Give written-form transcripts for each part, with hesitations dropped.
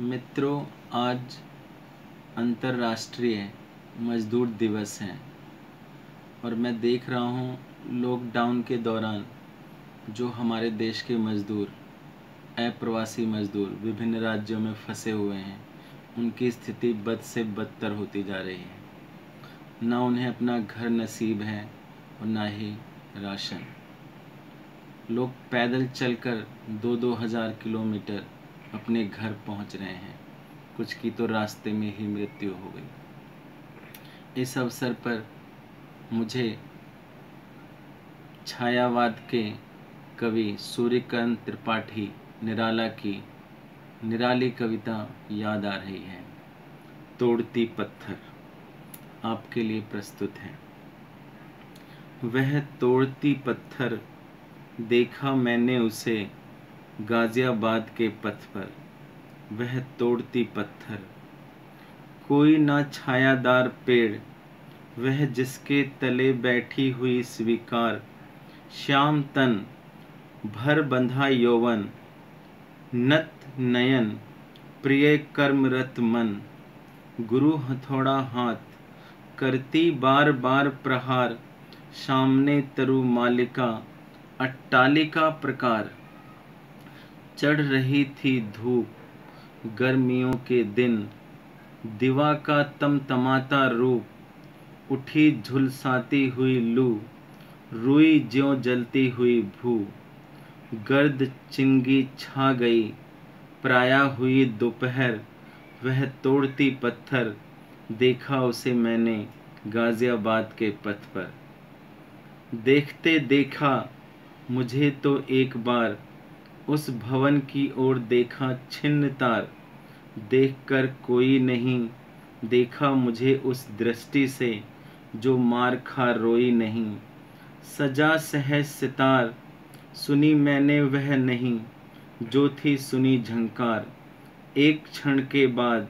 मित्रों, आज अंतर्राष्ट्रीय मज़दूर दिवस है और मैं देख रहा हूँ लॉकडाउन के दौरान जो हमारे देश के मज़दूर, अप्रवासी मज़दूर विभिन्न राज्यों में फंसे हुए हैं, उनकी स्थिति बद से बदतर होती जा रही है। ना उन्हें अपना घर नसीब है और ना ही राशन। लोग पैदल चलकर 2-2 हज़ार किलोमीटर अपने घर पहुंच रहे हैं। कुछ की तो रास्ते में ही मृत्यु हो गई। इस अवसर पर मुझे छायावाद के कवि सूर्यकांत त्रिपाठी निराला की निराली कविता याद आ रही है। तोड़ती पत्थर आपके लिए प्रस्तुत है। वह तोड़ती पत्थर देखा मैंने उसे गाजियाबाद के पथ पर। वह तोड़ती पत्थर कोई ना छायादार पेड़, वह जिसके तले बैठी हुई स्वीकार। श्याम तन भर बंधा यौवन, नत नयन प्रिय कर्मरत मन। गुरु हथौड़ा हाथ करती बार बार प्रहार, सामने तरु मालिका अट्टालिका प्रकार। चढ़ रही थी धूप गर्मियों के दिन, दिवा का तमतमाता रूप। उठी झुलसाती हुई लू, रुई ज्यों जलती हुई भू। गर्द चिंगी छा गई प्राया हुई दोपहर। वह तोड़ती पत्थर देखा उसे मैंने गाजियाबाद के पथ पर। देखते देखा मुझे तो एक बार, उस भवन की ओर देखा छिन्न तार। देखकर कोई नहीं देखा मुझे उस दृष्टि से, जो मार खा रोई नहीं। सजा सहज सितार सुनी मैंने वह नहीं, जो थी सुनी झंकार। एक क्षण के बाद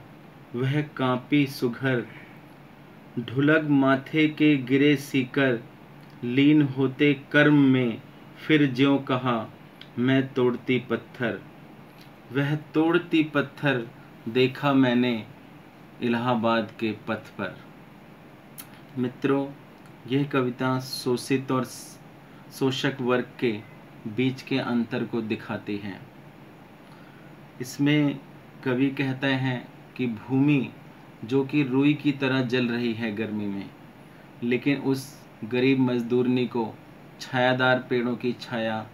वह कांपी सुघर, ढुलक माथे के गिरे सीकर। लीन होते कर्म में फिर ज्यों कहा, मैं तोड़ती पत्थर। वह तोड़ती पत्थर देखा मैंने इलाहाबाद के पथ पर। मित्रों, यह कविता शोषित और शोषक वर्ग के बीच के अंतर को दिखाती है। इसमें कवि कहते हैं कि भूमि जो कि रुई की तरह जल रही है गर्मी में, लेकिन उस गरीब मजदूरनी को छायादार पेड़ों की छाया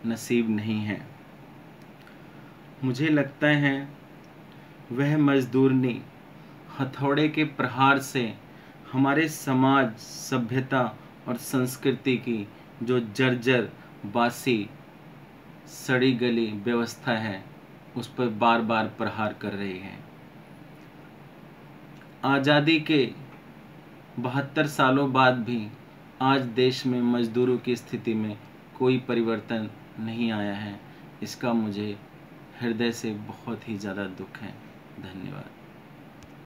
नसीब नहीं है। मुझे लगता है वह मजदूरनी हथौड़े के प्रहार से हमारे समाज, सभ्यता और संस्कृति की जो जर्जर बासी सड़ी गली व्यवस्था है, उस पर बार बार प्रहार कर रही है। आज़ादी के 72 सालों बाद भी आज देश में मजदूरों की स्थिति में कोई परिवर्तन नहीं आया है। इसका मुझे हृदय से बहुत ही ज़्यादा दुख है। धन्यवाद।